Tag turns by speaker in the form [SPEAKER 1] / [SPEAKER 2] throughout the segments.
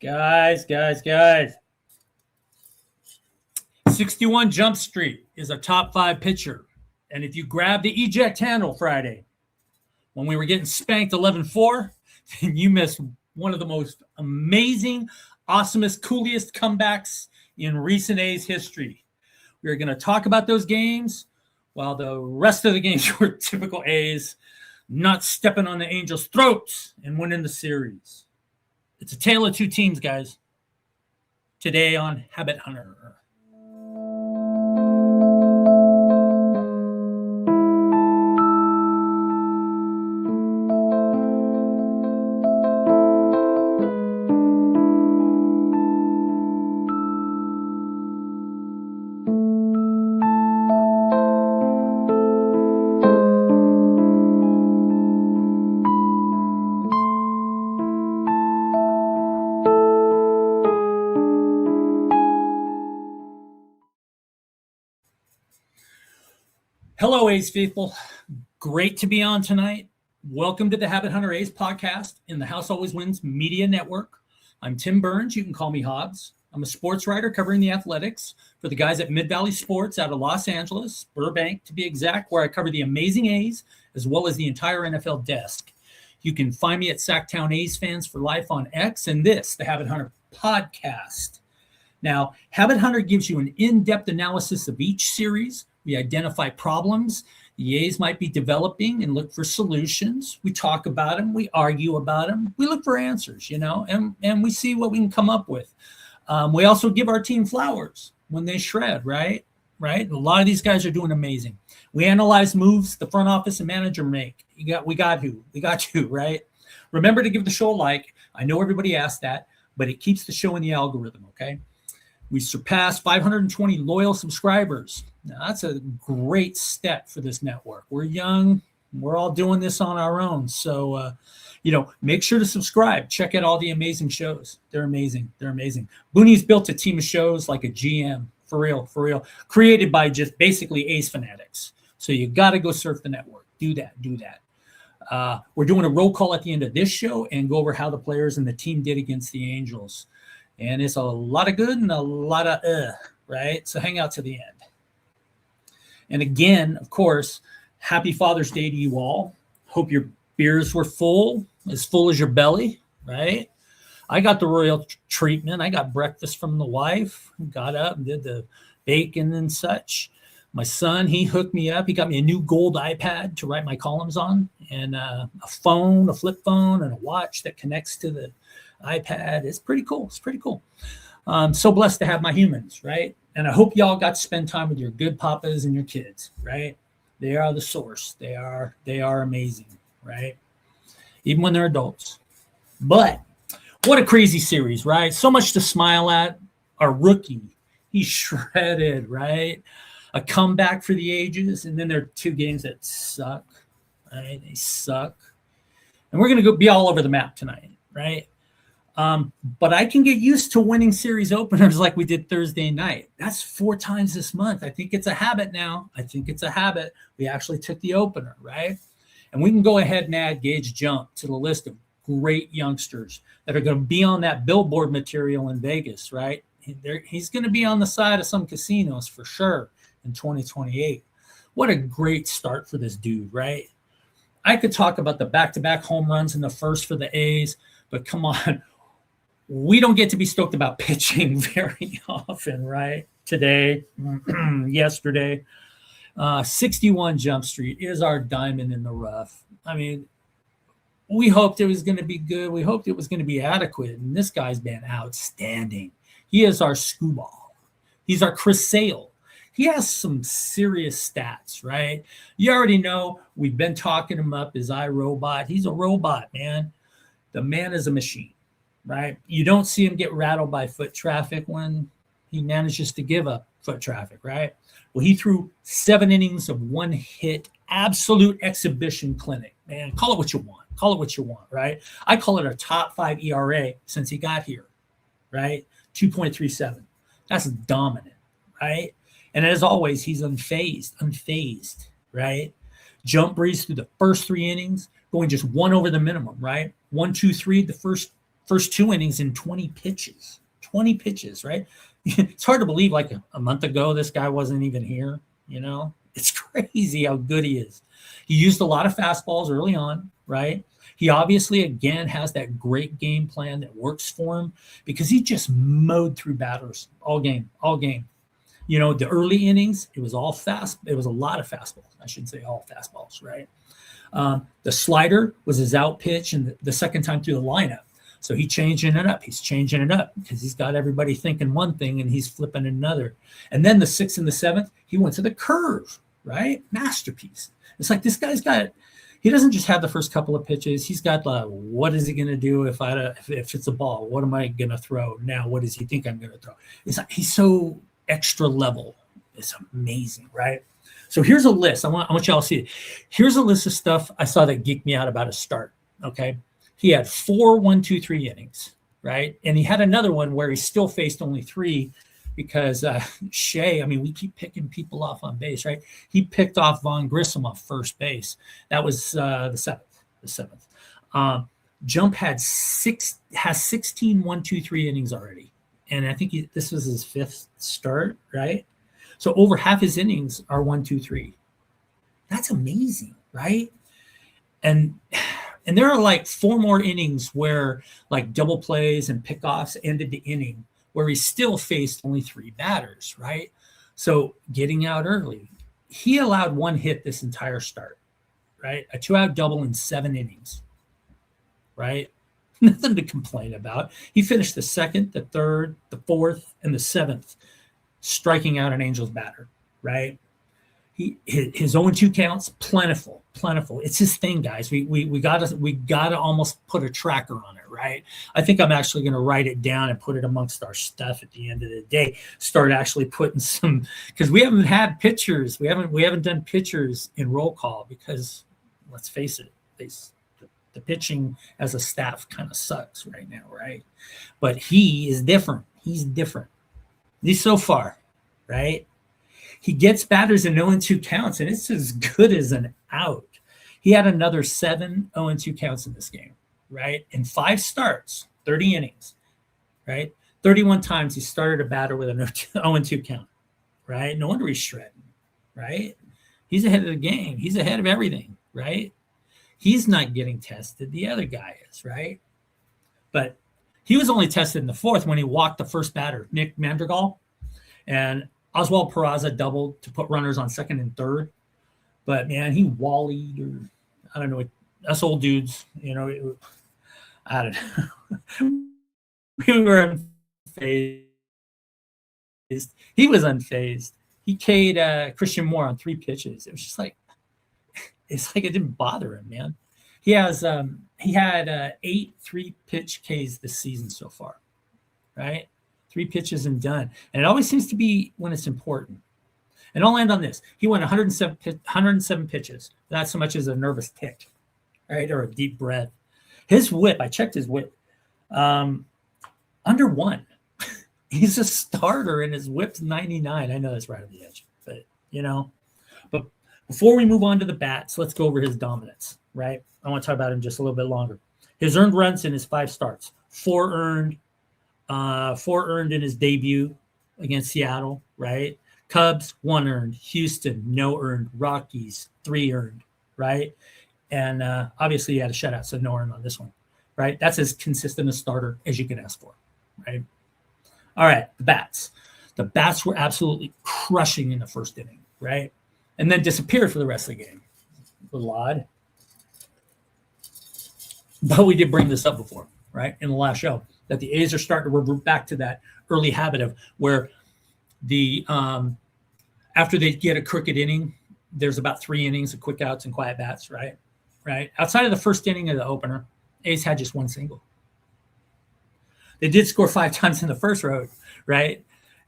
[SPEAKER 1] Guys. 61 Jump Street is a top 5 pitcher. And if you grab the eject handle Friday, when we were getting spanked 11-4, then you missed one of the most amazing, awesomest, coolest comebacks in recent A's history. We're going to talk about those games while the rest of the games were typical A's not stepping on the Angels' throats and winning the series. It's a tale of two teams, guys. Today on Habit Hunter. Hello, A's faithful. Great to be on tonight. Welcome to the Habit Hunter A's podcast in the House Always Wins Media Network. I'm Tim Burns. You can call me Hobbs. I'm a sports writer covering the athletics for the guys at Mid-Valley Sports out of Los Angeles, Burbank to be exact, where I cover the amazing A's as well as the entire NFL desk. You can find me at Sacktown A's Fans for Life on X and this, the Habit Hunter podcast. Now, Habit Hunter gives you an in-depth analysis of each series. We identify problems the A's might be developing and look for solutions. We talk about them. We argue about them. We look for answers, and we see what we can come up with. We also give our team flowers when they shred, right? A lot of these guys are doing amazing. We analyze moves the front office and manager make. We got to, right? Remember to give the show a like. I know everybody asked that, but it keeps the show in the algorithm, okay? We surpassed 520 loyal subscribers. Now, that's a great step for this network. We're young. We're all doing this on our own. So, make sure to subscribe. Check out all the amazing shows. They're amazing. Booney's built a team of shows like a GM, for real, created by just basically A's fanatics. So you got to go surf the network. Do that. We're doing a roll call at the end of this show and go over how the players and the team did against the Angels. And it's a lot of good and a lot of right? So hang out to the end. And again, of course, happy Father's Day to you all. Hope your beers were full as your belly, right? I got the royal treatment. I got breakfast from the wife, got up and did the bacon and such. My son, he hooked me up. He got me a new gold iPad to write my columns on and a flip phone, and a watch that connects to the iPad. It's pretty cool. I'm so blessed to have my humans, right? And I hope y'all got to spend time with your good papas and your kids, right? They are the source. They are amazing, right? Even when they're adults. But what a crazy series, right? So much to smile at. Our rookie, he's shredded, right? A comeback for the ages, and then there are 2 games that suck, right? They suck. And we're going to be all over the map tonight, right? But I can get used to winning series openers like we did Thursday night. That's 4 times this month. I think it's a habit now. We actually took the opener, right? And we can go ahead and add Gage Jump to the list of great youngsters that are going to be on that billboard material in Vegas, right? He's going to be on the side of some casinos for sure in 2028. What a great start for this dude, right? I could talk about the back-to-back home runs in the first for the A's, but come on. We don't get to be stoked about pitching very often, right? Today, yesterday, 61 Jump Street is our diamond in the rough. I mean, we hoped it was going to be good. We hoped it was going to be adequate. And this guy's been outstanding. He is our Screwball. He's our Chris Sale. He has some serious stats, right? You already know we've been talking him up as iRobot. He's a robot, man. The man is a machine. Right? You don't see him get rattled by foot traffic when he manages to give up foot traffic, right? Well, he threw 7 innings of 1 hit, absolute exhibition clinic, man. Call it what you want, right? I call it a top 5 ERA since he got here, right? 2.37. That's dominant, right? And as always, he's unfazed, right? Jump breeze through the first 3 innings, going just 1 over the minimum, right? 1, 2, 3, the first First 2 innings in 20 pitches. 20 pitches, right? It's hard to believe like a month ago this guy wasn't even here, you know? It's crazy how good he is. He used a lot of fastballs early on, right? He obviously, again, has that great game plan that works for him because he just mowed through batters all game. You know, the early innings, it was all fast. It was a lot of fastballs. I should say all fastballs, right? The slider was his out pitch and the second time through the lineup. So he's changing it up. He's changing it up because he's got everybody thinking one thing and he's flipping another. And then the 6th and the 7th, he went to the curve, right? Masterpiece. It's like this guy's got, he doesn't just have the first couple of pitches. He's got what is he going to do if it's a ball? What am I going to throw now? What does he think I'm going to throw? It's like he's so extra level. It's amazing, right? So here's a list. I want y'all to see it. Here's a list of stuff I saw that geeked me out about his start. Okay. He had 4 1-2-3 innings, right? And he had another one where he still faced only 3 because Shea, I mean, we keep picking people off on base, right? He picked off Von Grissom off first base. That was the 7th. Jump has 16 1-2-3 innings already. And I think this was his 5th start, right? So over half his innings are 1-2-3. That's amazing, right? And there are like 4 more innings where like double plays and pickoffs ended the inning where he still faced only 3 batters, right? So getting out early, he allowed 1 hit this entire start, right? A 2-out double in 7 innings, right? Nothing to complain about. He finished the 2nd, the 3rd, the 4th, and the 7th striking out an Angels batter, right? His 0-2 counts, plentiful. It's his thing, guys. We gotta almost put a tracker on it, right? I think I'm actually going to write it down and put it amongst our stuff at the end of the day. Start actually putting some, because we haven't had pitchers. We haven't done pitchers in roll call because let's face it, the pitching as a staff kind of sucks right now, right? But he is different. He's different. At least so far, right? He gets batters in 0-2 counts, and it's as good as an out. He had another 7 0-2 counts in this game, right? In 5 starts, 30 innings, right? 31 times he started a batter with an 0-2 count, right? No wonder he's shredding, right? He's ahead of the game. He's ahead of everything, right? He's not getting tested. The other guy is, right? But he was only tested in the 4th when he walked the first batter, Nick Madrigal, and Oswald Peraza doubled to put runners on 2nd and 3rd. But, man, he walleyed, or I don't know, us old dudes, you know, I don't know. We were unfazed. He was unfazed. He K'd Christian Moore on 3 pitches. It was just like, it's like it didn't bother him, man. He had 8 3-pitch Ks this season so far, right? 3 pitches and done. And it always seems to be when it's important. And I'll end on this. He went 107 pitches. Not so much as a nervous tick, right? Or a deep breath. His whip, I checked his whip, under 1. He's a starter and his whip's 99. I know that's right on the edge, but, you know. But before we move on to the bats, let's go over his dominance, right? I want to talk about him just a little bit longer. His earned runs in his 5 starts, 4 earned in his debut against Seattle, right? Cubs, 1 earned. Houston, no earned. Rockies, 3 earned, right? And obviously he had a shutout, so no earned on this one, right? That's as consistent a starter as you can ask for, right? All right, the bats. The bats were absolutely crushing in the 1st inning, right? And then disappeared for the rest of the game. A little odd. But we did bring this up before, right? In the last show, that the A's are starting to revert back to that early habit of where the after they get a crooked inning, there's about 3 innings of quick outs and quiet bats, right? Right. Outside of the 1st inning of the opener, A's had just 1 single. They did score 5 times in the 1st round, right?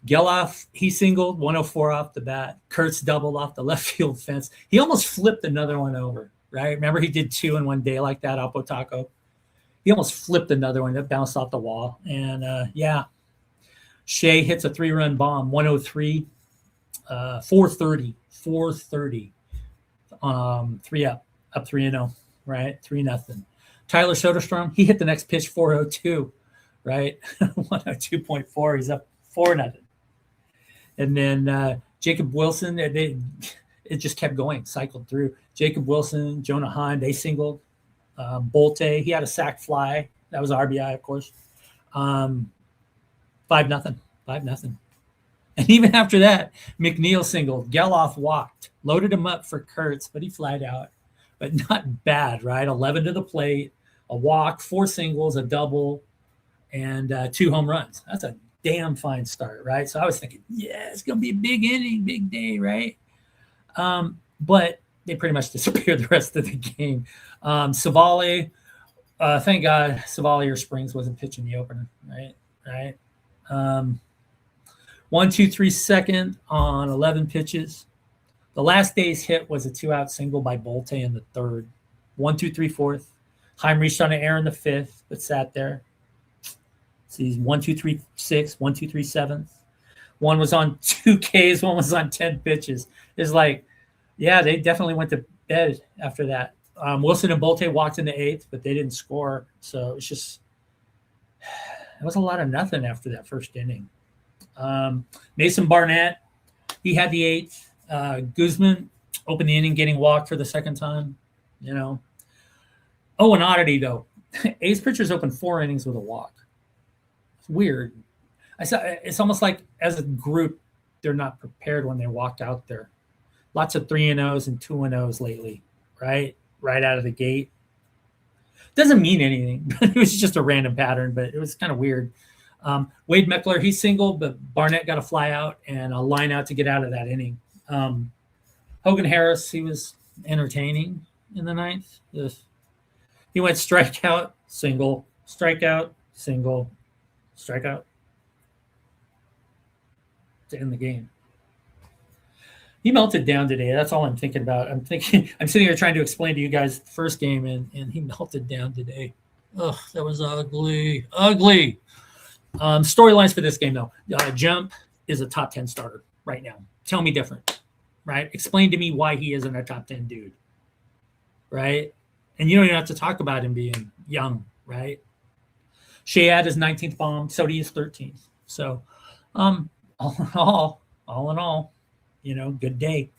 [SPEAKER 1] Geloff, he singled 104 off the bat. Kurtz doubled off the left field fence. He almost flipped another one over, right? Remember he did 2 in one day like that, Oppo Taco. He almost flipped another one that bounced off the wall. And, Shea hits a 3-run bomb, 103, 430, 3 up 3-0, right? 3-0. Tyler Soderstrom, he hit the next pitch, 402. right? 102.4. He's up 4-0. And then Jacob Wilson, it just kept going, cycled through. Jacob Wilson, Jonah Heim, they singled. Bolte, he had a sac fly. That was RBI, of course. 5-0. 5-0. And even after that, McNeil singled. Geloff walked. Loaded him up for Kurtz, but he flied out. But not bad, right? 11 to the plate, a walk, 4 singles, a double, and 2 home runs. That's a damn fine start, right? So I was thinking, yeah, it's going to be a big inning, big day, right? But they pretty much disappeared the rest of the game. Savali, thank God Savali or Springs wasn't pitching the opener, right? 1, 2, 3 second on 11 pitches. The last day's hit was a 2-out single by Bolte in the third. 1, 2, 3 fourth. Heim reached on an error in the fifth, but sat there. See, 1, 2, 3 6, 1, 2, 3 7th. One was on 2 Ks, one was on 10 pitches. It's like, yeah, they definitely went to bed after that. Wilson and Bolte walked in the 8th, but they didn't score. So it's just, it was a lot of nothing after that first inning. Mason Barnett, he had the 8th. Guzman opened the inning, getting walked for the second time. Oh, an oddity though. A's pitchers opened 4 innings with a walk. It's weird. It's almost like as a group, they're not prepared when they walk out there. Lots of 3-0s and 2-0s lately, right? Right out of the gate. Doesn't mean anything, but it was just a random pattern, but it was kind of weird. Wade Meckler, he singled, but Barnett got a fly out and a line out to get out of that inning. Hogan Harris, he was entertaining in the 9th. He went strikeout, single, strikeout, single, strikeout to end the game. He melted down today. That's all I'm thinking about. I'm sitting here trying to explain to you guys the first game, and he melted down today. Ugh, that was ugly. Ugly. Storylines for this game, though. Jump is a top 10 starter right now. Tell me different, right? Explain to me why he isn't a top 10 dude, right? And you don't even have to talk about him being young, right? Shea had his 19th bomb, so did his 13th. So, all in all, good day.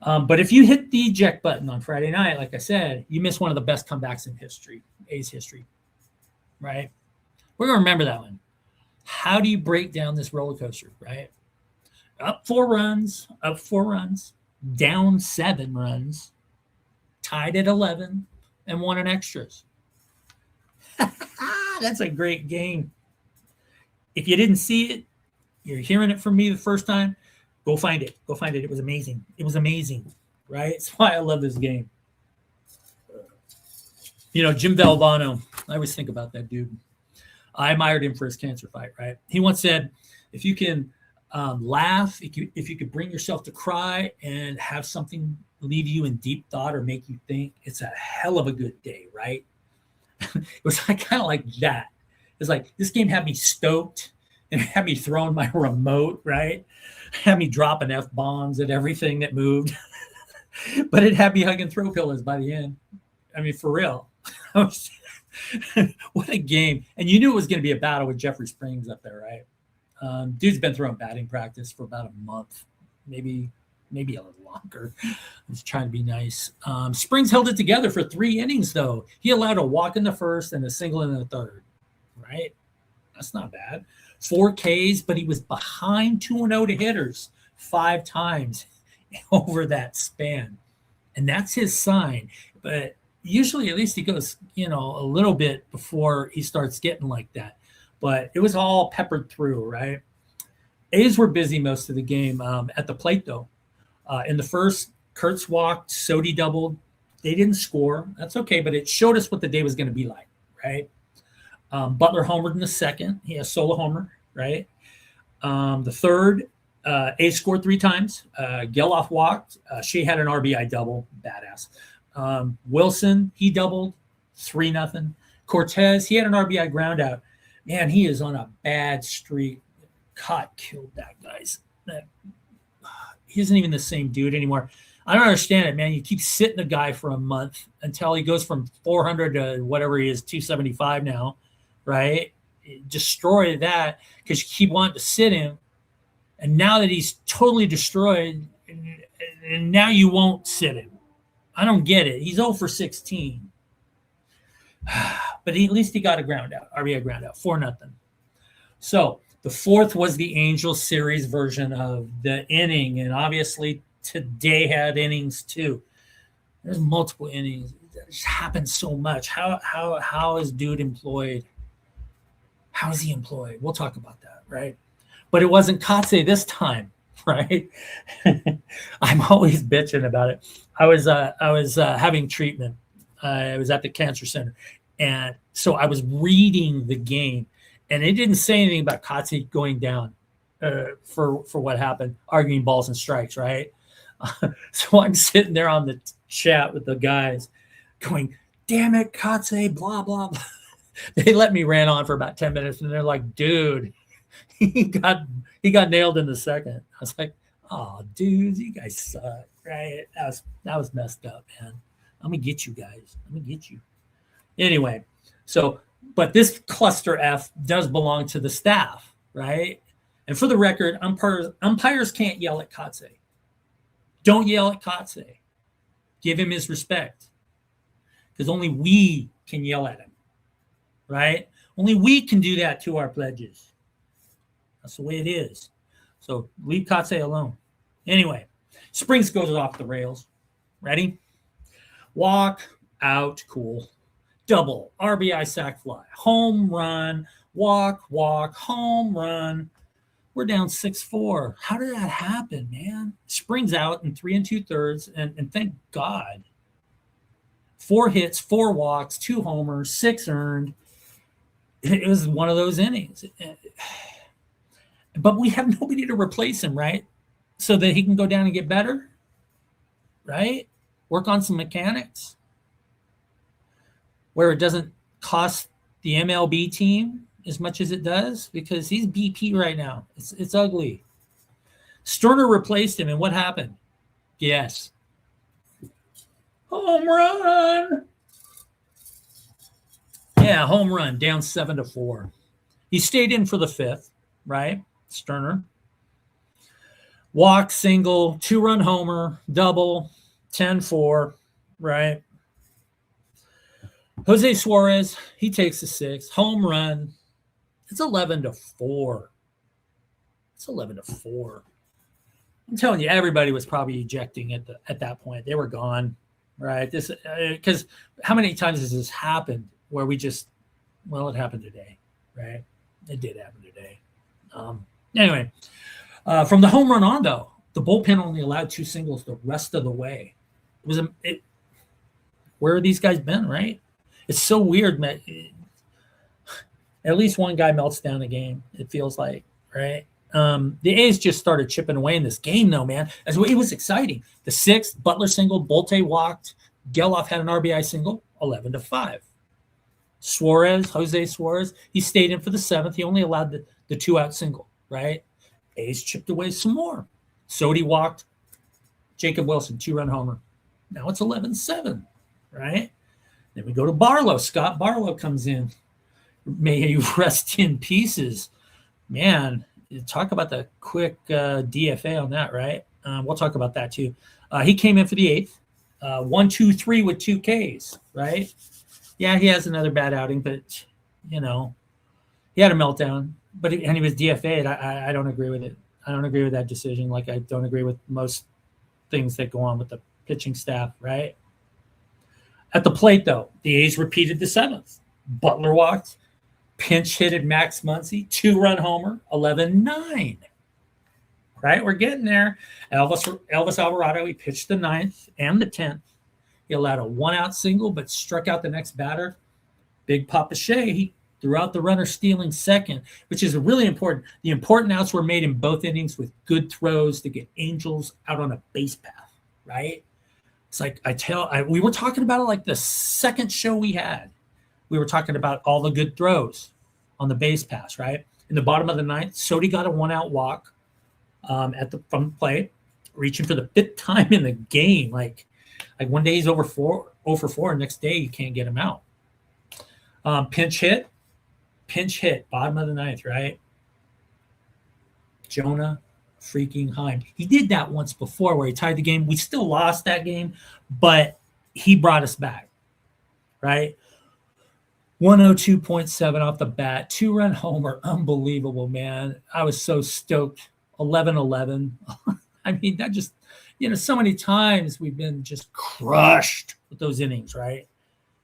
[SPEAKER 1] But if you hit the eject button on Friday night, like I said, you miss one of the best comebacks in history, A's history, right? We're going to remember that one. How do you break down this roller coaster, right? Up 4 runs, down 7 runs, tied at 11, and won in extras. That's a great game. If you didn't see it, you're hearing it from me the first time, go find it. Go find it. It was amazing. It was amazing, right? That's why I love this game. Jim Valvano, I always think about that dude. I admired him for his cancer fight, right? He once said, if you can laugh, if you could bring yourself to cry and have something leave you in deep thought or make you think, it's a hell of a good day, right? It was kind of like that. It's like this game had me stoked and had me throwing my remote, right? Had me dropping F-bombs at everything that moved. But it had me hugging throw pillows by the end. I mean, for real. What a game. And you knew it was going to be a battle with Jeffrey Springs up there, right? Dude's been throwing batting practice for about a month, maybe a little longer. I was trying to be nice. Springs held it together for 3 innings, though. He allowed a walk in the first and a single in the third, right? That's not bad. 4 Ks, but he was behind 2-0 to hitters 5 times over that span. And that's his sign. But usually at least he goes, a little bit before he starts getting like that. But it was all peppered through, right? A's were busy most of the game at the plate, though. In the first, Kurtz walked, Sodi doubled. They didn't score. That's okay, but it showed us what the day was going to be like, right? Butler homered in the second. He has solo homer, right? The third, A's scored 3 times. Geloff walked. Shea had an RBI double. Badass. Wilson, he doubled. 3-0. Cortez, he had an RBI ground out. Man, he is on a bad streak. Killed that, guys. He isn't even the same dude anymore. I don't understand it, man. You keep sitting a guy for a month until he goes from 400 to whatever he is, 275 now, right? destroy that because you keep wanting to sit him. And now that he's totally destroyed, and now you won't sit him. I don't get it. He's 0 for 16. But at least he got a ground out, RBI ground out, 4-0. So the fourth was the Angels series version of the inning. And obviously today had innings too. There's multiple innings. It just happens so much. How is dude employed? How is he employed? We'll talk about that, right? But it wasn't Katse this time, right? I'm always bitching about it. I was having treatment. I was at the cancer center, and so I was reading the game, and it didn't say anything about Katse going down for what happened, arguing balls and strikes, right? So I'm sitting there on the chat with the guys, going, "Damn it, Katse, blah blah blah." They let me rant on for about 10 minutes, and they're like, "Dude, he got nailed in the second." I was like, "Oh, dudes, you guys suck, right?" That was messed up, man. I'm gonna get you guys. I'm gonna get you. Anyway, so but this cluster F does belong to the staff, right? And for the record, umpires can't yell at Katse. Don't yell at Katse. Give him his respect, because only we can yell at him, right? Only we can do that to our pledges. That's the way it is. So leave Katse alone. Anyway, Springs goes off the rails. Ready? Walk, out, cool. Double, RBI, sac fly. Home run, walk, home run. We're down 6-4. How did that happen, man? Springs out in 3 2/3, and thank God. 4 hits, 4 walks, 2 homers, 6 earned. It was one of those innings. But we have nobody to replace him, right? So that he can go down and get better, right? Work on some mechanics where it doesn't cost the MLB team as much as it does, because he's BP right now. It's ugly. Sterner replaced him, and what happened? Yes. Home run. Yeah, home run, down 7-4. He stayed in for the 5th, right? Sterner. Walk, single, 2-run homer, double, 10-4, right? Jose Suarez, he takes the 6th. Home run. It's 11-4. It's 11-4. I'm telling you, everybody was probably ejecting at that point. They were gone, right? This because how many times has this happened where we just, well, it happened today, right? It did happen today. Anyway, from the home run on, though, the bullpen only allowed 2 singles the rest of the way. Where have these guys been, right? It's so weird, man. At least one guy melts down a game, it feels like, right? The A's just started chipping away in this game, though, man. It was exciting. The 6th, Butler single, Bolte walked, Geloff had an RBI single, 11-5. Jose Suarez, he stayed in for the 7th. He only allowed the 2-out single, right? A's chipped away some more. Sodi walked, Jacob Wilson, 2-run homer. Now it's 11-7, right? Then we go to Barlow. Scott Barlow comes in. May he rest in pieces. Man, talk about the quick DFA on that, right? We'll talk about that too. He came in for the 8th. 1-2-3 with 2 Ks, right? Yeah, he has another bad outing, but, he had a meltdown. And he was DFA'd. I don't agree with it. I don't agree with that decision. Like, I don't agree with most things that go on with the pitching staff, right? At the plate, though, the A's repeated the 7th. Butler walked, pinch hitted Max Muncy, 2-run homer, 11-9. Right? We're getting there. Elvis Alvarado, he pitched the 9th and the 10th. He allowed a 1-out single, but struck out the next batter. Big Papa Shea, he threw out the runner stealing second, which is really important. The important outs were made in both innings with good throws to get Angels out on a base path, right? It's like we were talking about it like the second show we had. We were talking about all the good throws on the base pass, right? In the bottom of the 9th, Sodi got a 1-out walk from the plate, reaching for the 5th time in the game. Like one day he's over 4, and next day you can't get him out. Pinch hit pinch hit, bottom of the ninth, right? Jonah freaking Heim. He did that once before where he tied the game. We still lost that game, but he brought us back, right? 102.7 off the bat, 2-run homer. Unbelievable, man. I was so stoked. 11-11. I mean, that just, so many times we've been just crushed with those innings, right?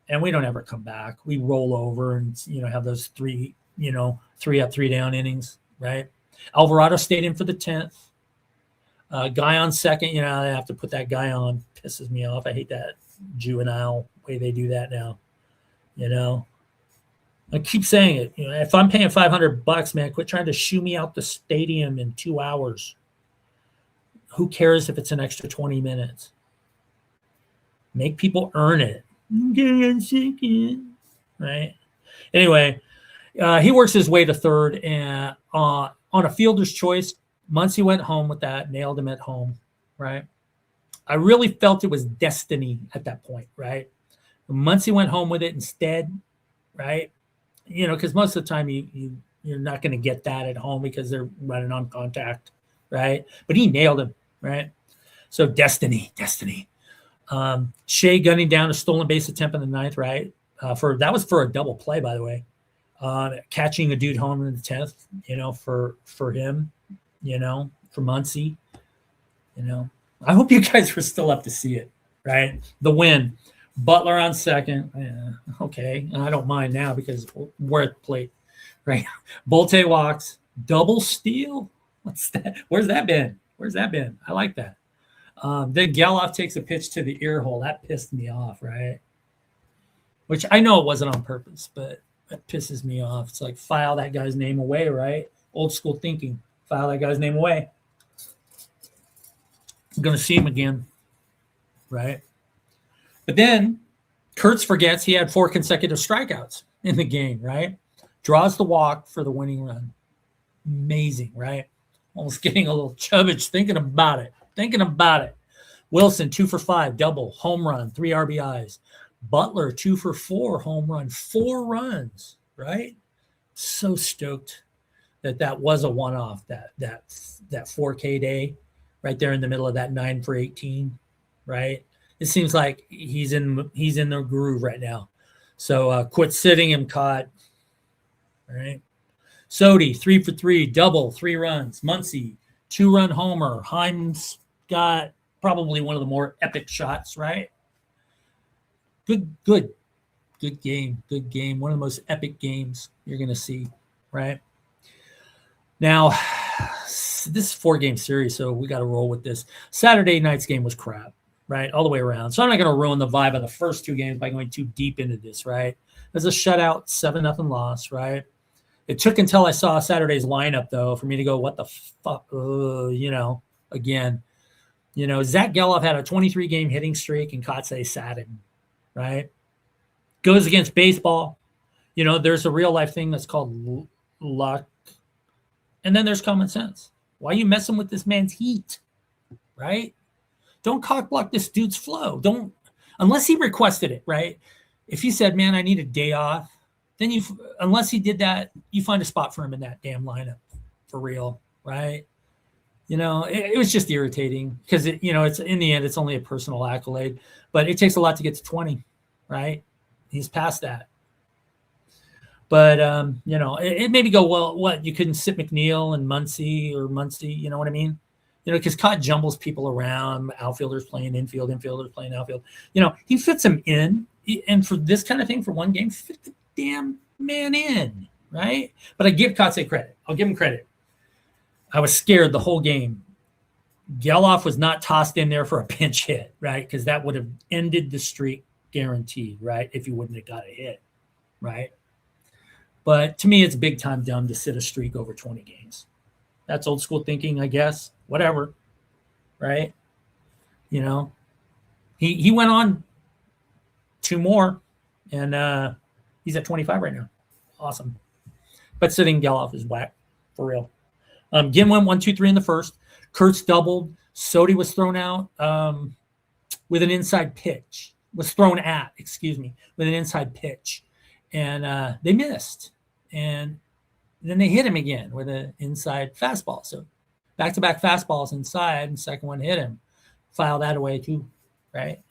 [SPEAKER 1] And we don't ever come back. We roll over and, have those 3 up, 3 down innings, right? Alvarado stayed in for the 10th. Guy on second, I have to put that guy on. Pisses me off. I hate that juvenile way they do that now. I keep saying it. If I'm paying $500, man, quit trying to shoo me out the stadium in 2 hours. Who cares if it's an extra 20 minutes? Make people earn it. Right? Anyway, he works his way to third, and on a fielder's choice, Muncy went home with that, nailed him at home, right? I really felt it was destiny at that point, right? Muncy went home with it instead, right? Because most of the time you're not going to get that at home because they're running on contact, right? But he nailed him, right? So destiny. Shea gunning down a stolen base attempt in the ninth, right? That was for a double play, by the way. Catching a dude home in the 10th, for him, for Muncy, I hope you guys were still up to see it, right? The win. Butler on second. Yeah, okay. And I don't mind now because we're at the plate, right? Bullpen walks. Double steal. What's that? Where's that been? I like that. Then Geloff takes a pitch to the ear hole. That pissed me off, right? Which I know it wasn't on purpose, but that pisses me off. It's like, file that guy's name away, right? Old school thinking. File that guy's name away. I'm going to see him again, right? But then Kurtz forgets he had 4 consecutive strikeouts in the game, right? Draws the walk for the winning run. Amazing, right? Almost getting a little chubbage thinking about it. Wilson, 2 for 5, double, home run, 3 RBIs. Butler, 2 for 4, home run, 4 runs, right? So stoked that was a one-off, that 4K day right there in the middle of that 9 for 18, right? It seems like he's in the groove right now. So quit sitting him caught, right? Sodi, 3 for 3, double, 3 runs. Muncy, 2-run homer. Heim's got probably one of the more epic shots, right? Good game. One of the most epic games you're going to see, right? Now, this is a 4-game series, so we got to roll with this. Saturday night's game was crap, right? All the way around. So I'm not going to ruin the vibe of the first 2 games by going too deep into this, right? There's a shutout, 7-0 loss, right? It took until I saw Saturday's lineup, though, for me to go, what the fuck, again. Zach Geloff had a 23-game hitting streak, and Kotsay sat him, right? Goes against baseball. There's a real-life thing that's called luck. And then there's common sense. Why are you messing with this man's heat, right? Don't cock-block this dude's flow. Don't, unless he requested it, right? If he said, man, I need a day off, then unless he did that, you find a spot for him in that damn lineup for real, right? It was just irritating because it's in the end, it's only a personal accolade, but it takes a lot to get to 20, right? He's past that. But, it made me go, well, what? You couldn't sit McNeil and Muncy, you know what I mean? Because Cott jumbles people around, outfielders playing infield, infielders playing outfield. He fits them in. And for this kind of thing, for one game, fit the damn man in, right? But I give Kotsay credit. I'll give him credit. I was scared the whole game. Geloff was not tossed in there for a pinch hit, right? Because that would have ended the streak guaranteed, right? If he wouldn't have got a hit, right? But to me, it's big time dumb to sit a streak over 20 games. That's old school thinking, I guess. Whatever, right? He went on 2 more, and he's at 25 right now. Awesome. But sitting Geloff is whack, for real. Ginn went 1-2-3 in the first. Kurtz doubled. Sodi was thrown out with an inside pitch. With an inside pitch. And they missed. And then they hit him again with an inside fastball. So back-to-back fastballs inside, and second one hit him. File that away too, right?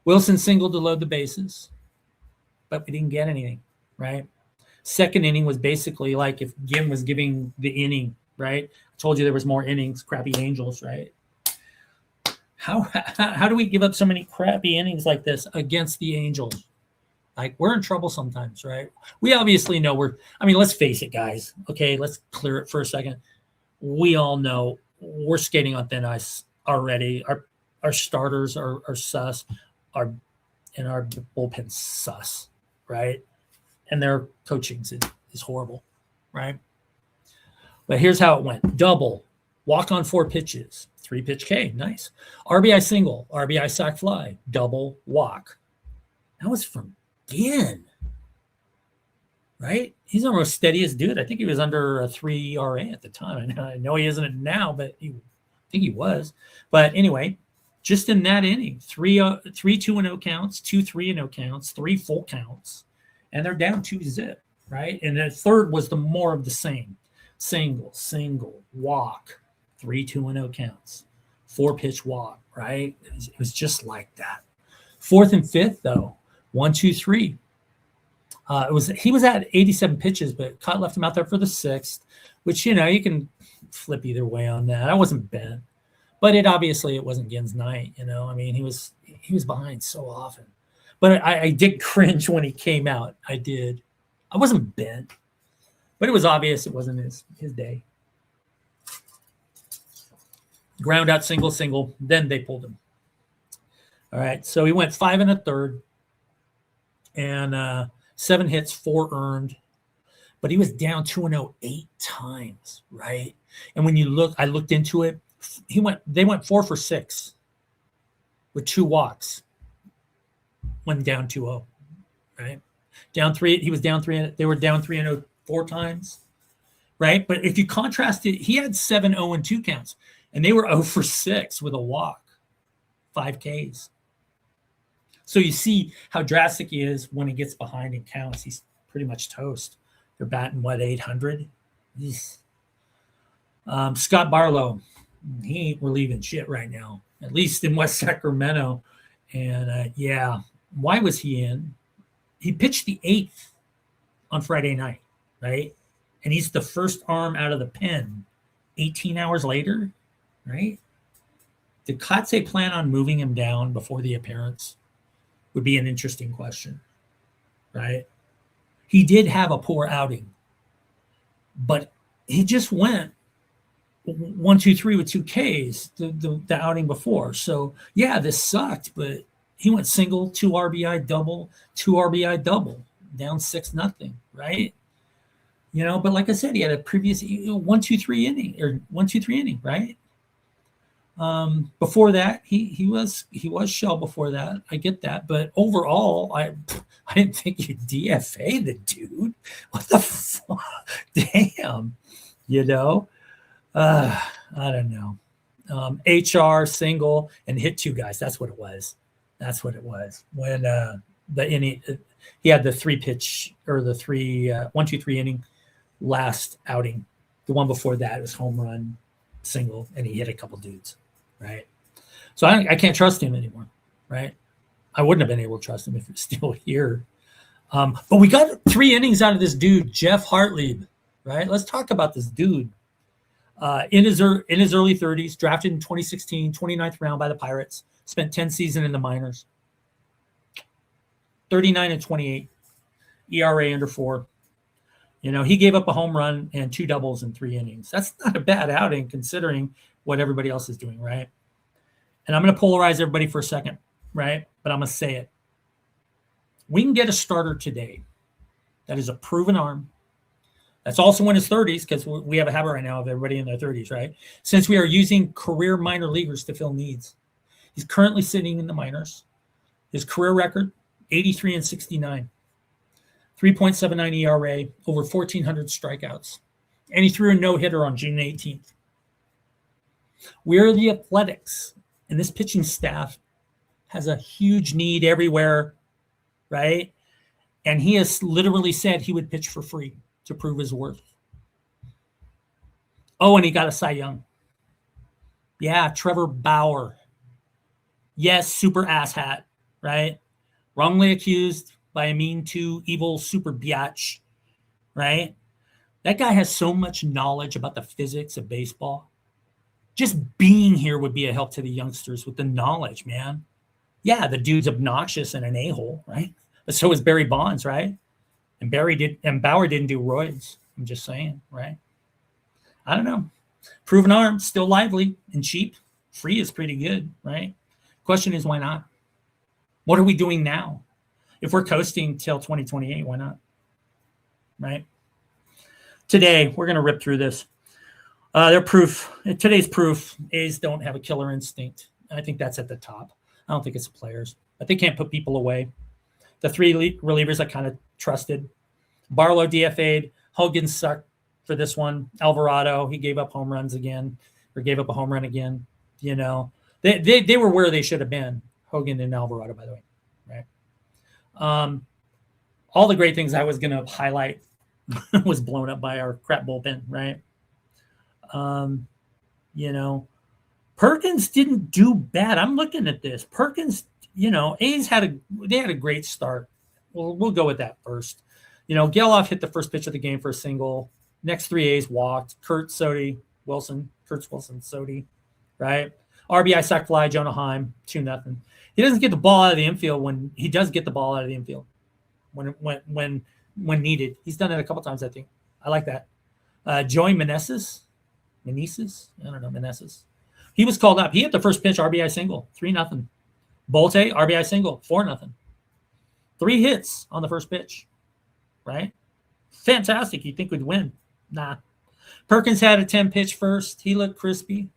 [SPEAKER 1] Wilson singled to load the bases, but we didn't get anything, right? Second inning was basically like if Gim was giving the inning, right? I told you there was more innings, crappy Angels, right? How do we give up so many crappy innings like this against the Angels? Like, we're in trouble sometimes, right? We obviously know let's face it, guys. Okay, let's clear it for a second. We all know we're skating on thin ice already. Our starters are sus, our bullpen sus, right? And their coaching is horrible, right? But here's how it went. Double, walk on 4 pitches, 3-pitch K, nice. RBI single, RBI sac fly, double, walk. That was from Ginn, right? He's the most steadiest dude. I think he was under a 3 ERA at the time. I know he isn't now, but I think he was. But anyway, just in that inning, 3 2-0 counts, 2 3-0 counts, 3 full counts, and they're down 2-0, right? And the third was the more of the same. Single, walk, 3 2-0 counts, 4-pitch walk, right? It was just like that. Fourth and fifth, though, 1, 2, 3. He was at 87 pitches, but Cott left him out there for the 6th, which, you can flip either way on that. I wasn't bent, but it wasn't Ginn's night. I mean, he was behind so often, but I did cringe when he came out. I did. I wasn't bent, but it was obvious it wasn't his day. Ground out, single. Then they pulled him. All right, so he went 5 1/3, and 7 hits, 4 earned, but he was down 2-0 8 times, right? And when you look, I looked into it. They went 4 for 6 with 2 walks. Went down 2-0, right? Down 3. He was down 3. They were down 3-0 4 times, right? But if you contrast it, he had 7 0-2 counts, and they were 0 for 6 with a walk, 5 Ks. So you see how drastic he is when he gets behind in counts. He's pretty much toast. They're batting, 800? Scott Barlow, he ain't relieving shit right now, at least in West Sacramento. And, why was he in? He pitched the 8th on Friday night, right? And he's the first arm out of the pen 18 hours later, right? Did Kotze plan on moving him down before the appearance? Would be an interesting question, right? He did have a poor outing, but he just went 1, 2, 3 with 2 Ks the outing before. So this sucked, but he went single, 2 RBI double, 2 RBI double, down 6-0, right? But like I said, he had a previous 1, 2, 3 inning, right? Before that, he was shell before that. I get that, but overall, I didn't think you DFA the dude. What the fuck? Damn, I don't know. HR single and hit 2 guys. That's what it was. When the inning, he had the 3-pitch or the 1, 2, 3 inning last outing. The one before that was home run, single, and he hit a couple dudes. Right. So I can't trust him anymore. Right. I wouldn't have been able to trust him if he was still here. But we got 3 innings out of this dude, Jeff Hartlieb. Right. Let's talk about this dude. In his early 30s, drafted in 2016, 29th round by the Pirates, spent 10 seasons in the minors. 39-28, ERA under 4. He gave up a home run and 2 doubles in 3 innings. That's not a bad outing considering what everybody else is doing, right? And I'm going to polarize everybody for a second, right? But I'm going to say it. We can get a starter today that is a proven arm. That's also in his 30s, because we have a habit right now of everybody in their 30s, right? Since we are using career minor leaguers to fill needs. He's currently sitting in the minors. His career record, 83-69. 3.79 ERA, over 1,400 strikeouts. And he threw a no-hitter on June 18th. We're the Athletics, and this pitching staff has a huge need everywhere, right? And he has literally said he would pitch for free to prove his worth. Oh, and he got a Cy Young. Yeah, Trevor Bauer. Yes, super asshat, right? Wrongly accused by a mean to evil super biatch, right? That guy has so much knowledge about the physics of baseball. Just being here would be a help to the youngsters with the knowledge, man. Yeah, the dude's obnoxious and an a-hole, right? But so is Barry Bonds, right? And Bauer didn't do roids. I'm just saying, right? I don't know. Proven arm, still lively and cheap. Free is pretty good, right? Question is, why not? What are we doing now? If we're coasting till 2028, why not? Right? Today, we're going to rip through this. Today's proof, A's don't have a killer instinct. I think that's at the top. I don't think it's the players, but they can't put people away. The three relievers I kind of trusted. Barlow DFA'd. Hogan sucked for this one. Alvarado, he gave up home runs again, or gave up a home run again. You know, they were where they should have been. Hogan and Alvarado, by the way, right? All the great things I was going to highlight was blown up by our crap bullpen, right? You know, Perkins didn't do bad. I'm looking at this. Perkins, you know, A's had a great start. We'll go with that first. You know, Geloff hit the first pitch of the game for a single. Next three A's walked. Kurtz Wilson, Sodi, right? RBI sac fly, Jonah Heim, 2-0. He doesn't get the ball out of the infield when he does get the ball out of the infield when needed. He's done it a couple times, I think. I like that. Joey Meneses. I don't know, Meneses. He was called up. He hit the first pitch, RBI single, 3-0. Bolte, RBI single, 4-0. 3 hits on the first pitch, right? Fantastic. You'd think we'd win. Nah. Perkins had a 10-pitch first. He looked crispy,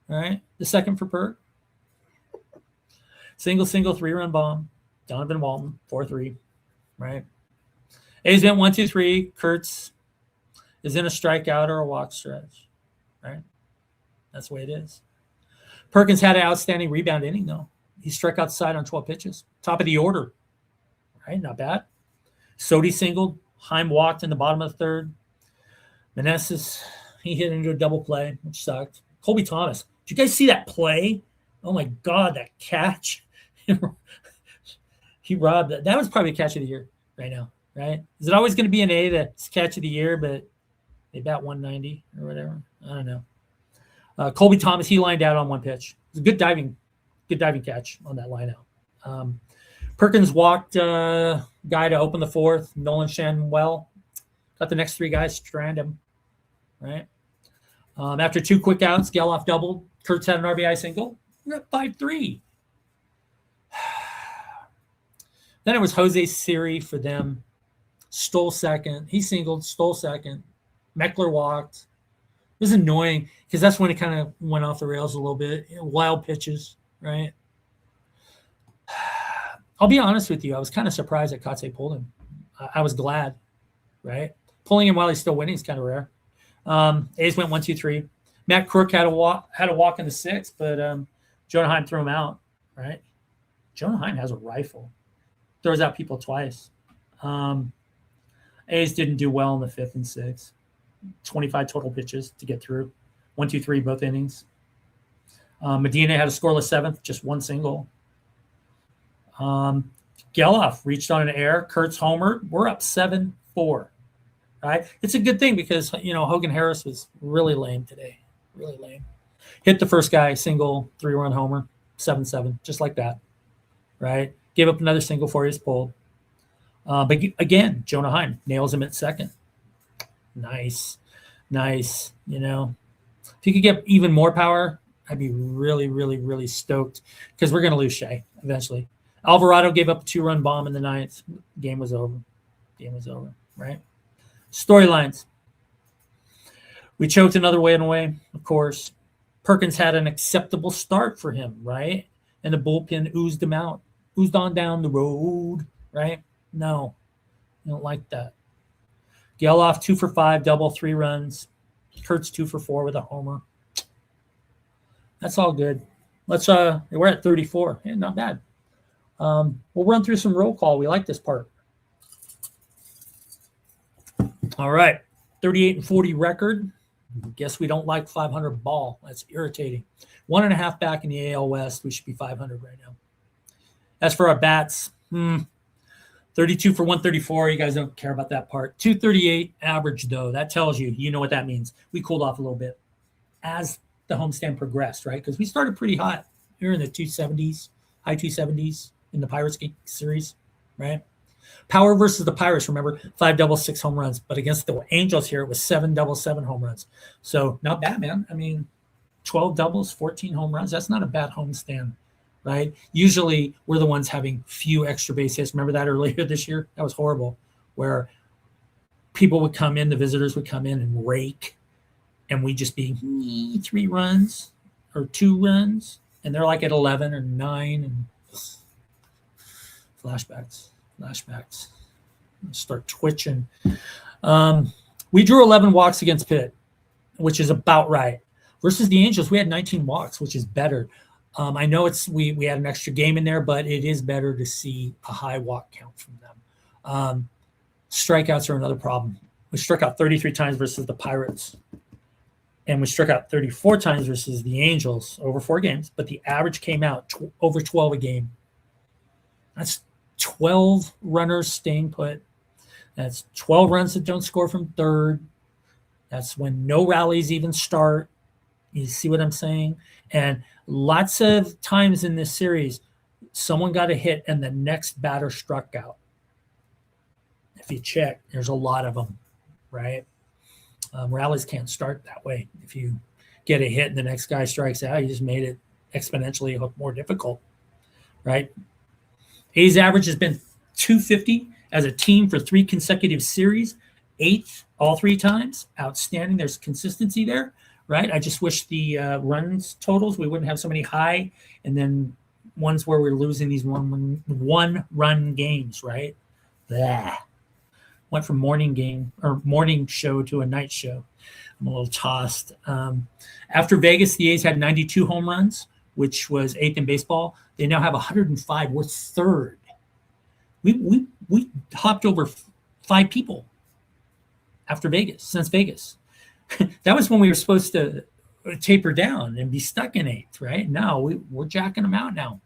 [SPEAKER 1] right? The second for Perk. Single, 3-run bomb. Donovan Walton, 4-3, right? A's went 1-2-3. Kurtz is in a strikeout or a walk stretch, right? That's the way it is. Perkins had an outstanding rebound inning, though. He struck outside on 12 pitches. Top of the order, right? Not bad. Sodi singled. Heim walked in the bottom of the third. Meneses, he hit into a double play, which sucked. Colby Thomas, did you guys see that play? Oh, my God, that catch. He robbed that. That was probably catch of the year right now, right? Is it always going to be an A that's catch of the year, but they bat 190 or whatever? I don't know. Colby Thomas, he lined out on one pitch. It was a good diving catch on that line out. Perkins walked guy to open the fourth. Nolan Shanwell got the next 3 guys, strand him, right? After 2 quick outs, Geloff doubled. Kurtz had an RBI single. We're at 5-3. Then it was Jose Siri for them. Stole second. He singled, stole second. Meckler walked. It was annoying because that's when it kind of went off the rails a little bit. Wild pitches, right? I'll be honest with you. I was kind of surprised that Kotsay pulled him. I was glad, right? Pulling him while he's still winning is kind of rare. A's went 1-2-3. Matt Crook had a walk in the 6th, but Jonah Heim threw him out, right? Jonah Heim has a rifle. Throws out people twice. A's didn't do well in the 5th and 6th. 25 total pitches to get through. 1-2-3 both innings. Medina had a scoreless 7th, just 1 single. Geloff reached on an error. Kurtz homered. We're up 7-4. Right? It's a good thing because, you know, Hogan Harris was really lame today. Really lame. Hit the first guy, single, 3-run homer, 7-7, just like that. Right? Gave up another single for his pulled. But again, Jonah Heim nails him at second. Nice. You know, if you could get even more power, I'd be really, really, really stoked because we're going to lose Shea eventually. Alvarado gave up a 2-run bomb in the 9th. Game was over, right? Storylines. We choked another way and away, of course. Perkins had an acceptable start for him, right? And the bullpen oozed on down the road, right? No, I don't like that. Geloff 2 for 5, double, 3 runs. Kurtz 2 for 4 with a homer. That's all good. We're at 34. Yeah, not bad. We'll run through some roll call. We like this part. All right. 38-40 record. Guess we don't like 500 ball. That's irritating. 1.5 back in the AL West. We should be 500 right now. As for our bats, 32 for 134. You guys don't care about that part. 238 average, though. That tells you, you know what that means. We cooled off a little bit as the homestand progressed, right? Because we started pretty hot. We were in the 270s, high 270s in the Pirates series, right? Power versus the Pirates, remember, 5 doubles, 6 home runs. But against the Angels here, it was 7 doubles, 7 home runs. So not bad, man. I mean, 12 doubles, 14 home runs. That's not a bad homestand, right? Usually we're the ones having few extra base hits. Remember that earlier this year? That was horrible, where people would come in, the visitors would come in and rake, and we'd just be 3 runs or 2 runs, and they're like at 11 or 9, and flashbacks. Start twitching. We drew 11 walks against Pitt, which is about right. Versus the Angels, we had 19 walks, which is better. I know we had an extra game in there, but it is better to see a high walk count from them. Strikeouts are another problem. We struck out 33 times versus the Pirates, and we struck out 34 times versus the Angels over 4 games, but the average came out over 12 a game. That's 12 runners staying put. That's 12 runs that don't score from third. That's when no rallies even start. You see what I'm saying? And lots of times in this series, someone got a hit and the next batter struck out. If you check, there's a lot of them, right? Rallies can't start that way. If you get a hit and the next guy strikes out, you just made it exponentially more difficult, right? A's average has been 250 as a team for 3 consecutive series, 8th all 3 times. Outstanding. There's consistency there, right? I just wish the runs totals, we wouldn't have so many high, and then ones where we're losing these one-run games, right? Blah. Went from morning show to a night show. I'm a little tossed. After Vegas, the A's had 92 home runs, which was 8th in baseball. They now have 105. We're 3rd. We hopped over 5 people since Vegas. That was when we were supposed to taper down and be stuck in 8th, right? Now we're jacking them out now.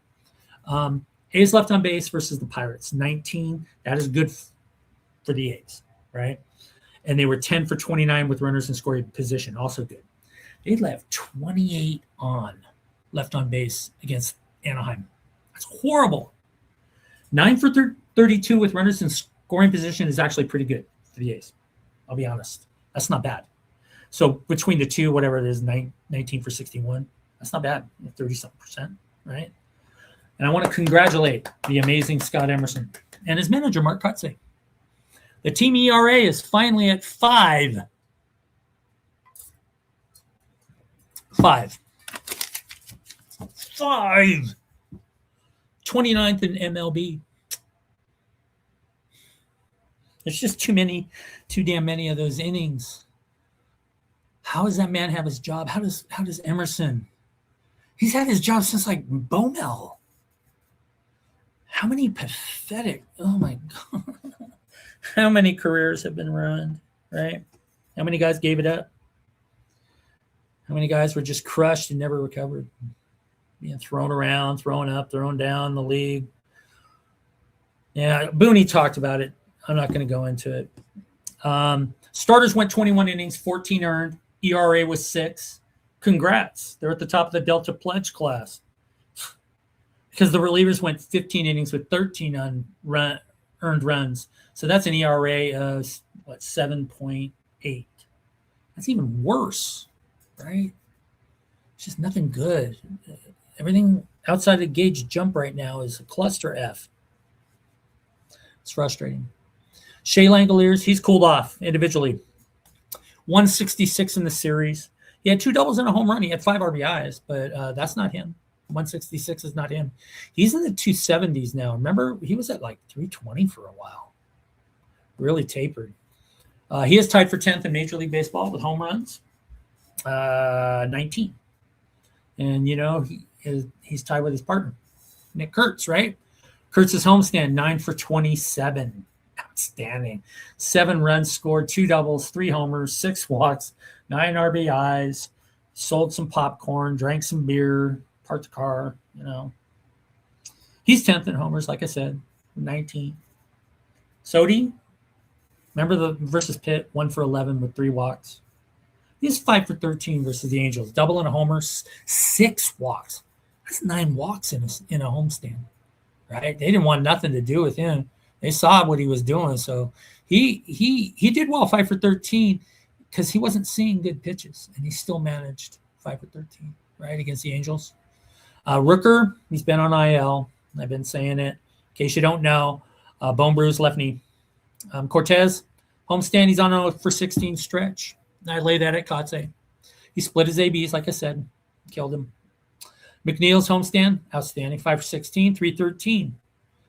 [SPEAKER 1] A's left on base versus the Pirates, 19. That is good for the A's, right? And they were 10 for 29 with runners in scoring position, also good. They left 28 left on base against Anaheim. That's horrible. 9 for 32 with runners in scoring position is actually pretty good for the A's. I'll be honest. That's not bad. So between the two, whatever it is, 19 for 61, that's not bad. 30-something%, right? And I want to congratulate the amazing Scott Emerson and his manager, Mark Kotsay. The team ERA is finally at 5. 5. 29th in MLB. There's just too damn many of those innings. How does that man have his job? How does Emerson? He's had his job since like Bomel. How many pathetic, oh my God. How many careers have been ruined, right? How many guys gave it up? How many guys were just crushed and never recovered? Being thrown around, thrown up, thrown down the league. Yeah, Booney talked about it. I'm not going to go into it. Starters went 21 innings, 14 earned. ERA was 6. Congrats. They're at the top of the Delta Pledge class. Because the relievers went 15 innings with 13 earned runs. So that's an ERA of, 7.8. That's even worse, right? It's just nothing good. Everything outside of Gage Jump right now is a cluster F. It's frustrating. Shea Langeliers, he's cooled off individually. 166 in the series. He had 2 doubles and a home run. He had 5 RBIs, but that's not him. 166 is not him. He's in the 270s now. Remember, he was at like 320 for a while. Really tapered. He is tied for 10th in Major League Baseball with home runs. 19. And, you know, he's tied with his partner, Nick Kurtz, right? Kurtz's homestand, 9 for 27. outstanding. 7 runs scored, 2 doubles, 3 homers, 6 walks, 9 RBIs, sold some popcorn, drank some beer, parked the car, He's 10th in homers, like I said, 19. Sodi, remember the versus Pitt, 1 for 11 with 3 walks. He's 5 for 13 versus the Angels, double and a homer, 6 walks. That's 9 walks in a homestand, right? They didn't want nothing to do with him. They saw what he was doing, so he did well, 5 for 13, because he wasn't seeing good pitches, and he still managed 5 for 13, right, against the Angels. Rooker, he's been on IL. I've been saying it. In case you don't know, bone bruise, left knee. Cortez, homestand, he's on a for 16 stretch. I lay that at Kotze. He split his ABs, like I said, killed him. McNeil's homestand, outstanding, 5 for 16, 313.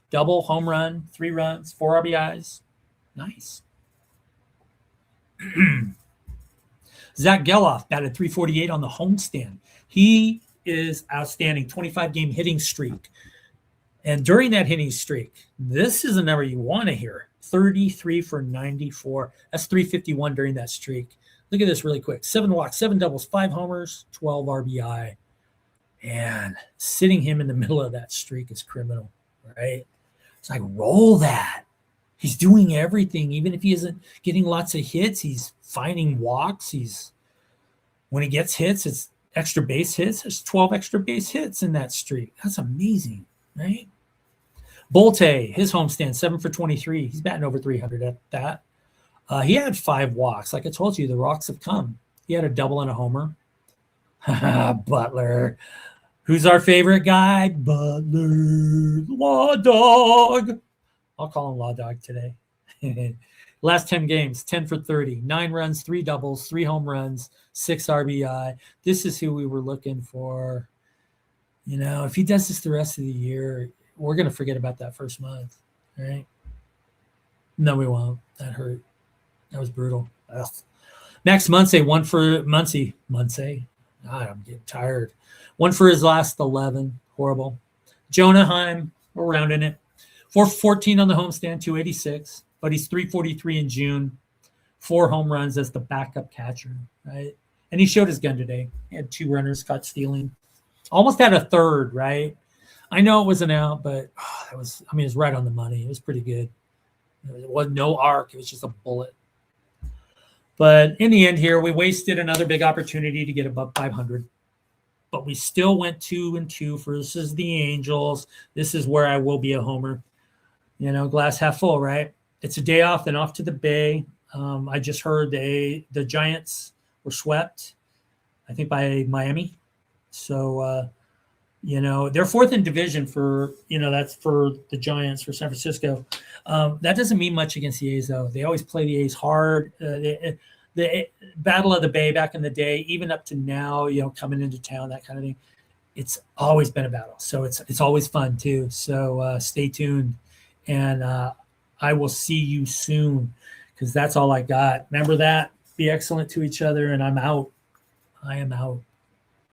[SPEAKER 1] Double, home run, 3 runs, 4 RBIs. Nice. Zach Geloff batted 348 on the homestand. He is outstanding, 25-game hitting streak. And during that hitting streak, this is a number you want to hear, 33 for 94. That's 351 during that streak. Look at this really quick. 7 walks, 7 doubles, 5 homers, 12 RBI. And sitting him in the middle of that streak is criminal, right? It's like, roll that. He's doing everything. Even if he isn't getting lots of hits, he's finding walks. When he gets hits, it's extra base hits. There's 12 extra base hits in that streak. That's amazing, right? Bullpen, his homestand, 7 for 23. He's batting over 300 at that. He had 5 walks. Like I told you, the walks have come. He had a double and a homer. Butler. Who's our favorite guy? Butler. Law Dog. I'll call him Law Dog today. Last 10 games, 10 for 30. 9 runs, 3 doubles, 3 home runs, 6 RBI. This is who we were looking for. If he does this the rest of the year, we're going to forget about that first month, right? No, we won't. That hurt. That was brutal. Ugh. Max Muncy, 1 for Muncy. God, I'm getting tired. 1 for his last 11. Horrible. Jonah Heim, we're rounding it. 4 for 14 on the homestand, 286. But he's 343 in June. 4 home runs as the backup catcher, right? And he showed his gun today. He had 2 runners caught stealing. Almost had a third, right? I know it wasn't out, but it was right on the money. It was pretty good. It was no arc. It was just a bullet. But in the end here, we wasted another big opportunity to get above 500. But we still went 2-2 versus the Angels. This is where I will be a homer. Glass half full, right? It's a day off, then off to the Bay. I just heard the Giants were swept, I think, by Miami. So, they're 4th in division for, that's for the Giants, for San Francisco. That doesn't mean much against the A's, though. They always play the A's hard. The Battle of the Bay back in the day, even up to now, coming into town, that kind of thing, it's always been a battle. So it's always fun, too. So stay tuned. And I will see you soon, because that's all I got. Remember that. Be excellent to each other, and I'm out. I am out.